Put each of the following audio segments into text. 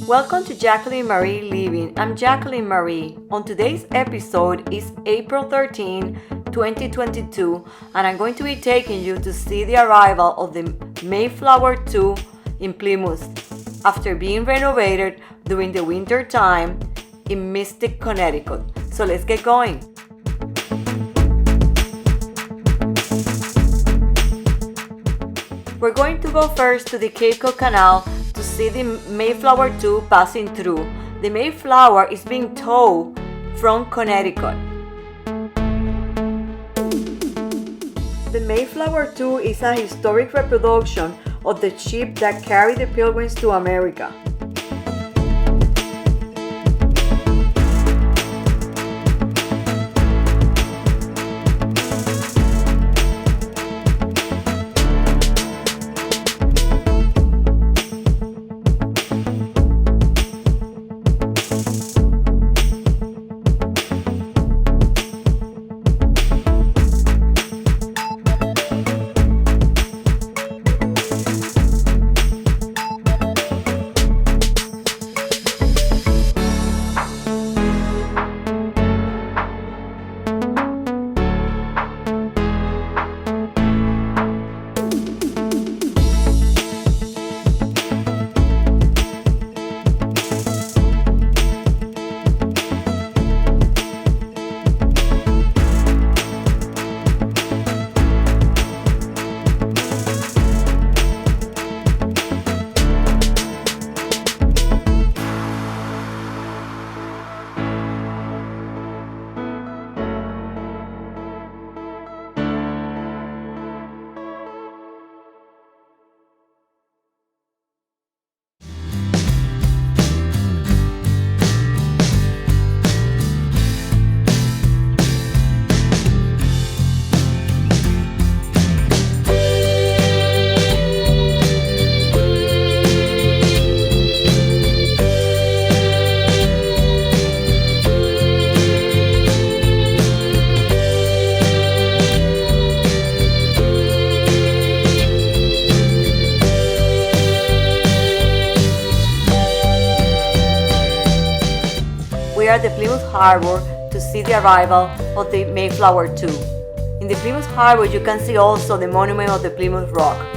Welcome to Jacqueline Marie Living. I'm Jacqueline Marie. On today's episode is April 13, 2022, and I'm going to be taking you to see the arrival of the Mayflower II in Plymouth after being renovated during the winter time in Mystic, Connecticut. So let's get going. We're going to go first to the Cape Cod Canal to see the Mayflower II passing through. The Mayflower is being towed from Connecticut. The Mayflower II is a historic reproduction of the ship that carried the Pilgrims to America. We are at the Plymouth Harbor to see the arrival of the Mayflower II. In the Plymouth Harbor, you can see also the monument of the Plymouth Rock.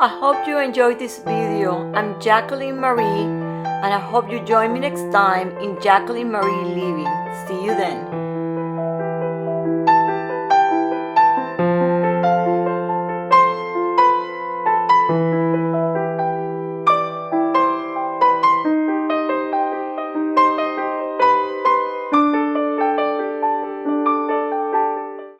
I hope you enjoyed this video. I'm Jacqueline Marie, and I hope you join me next time in Jacqueline Marie Living. See you then.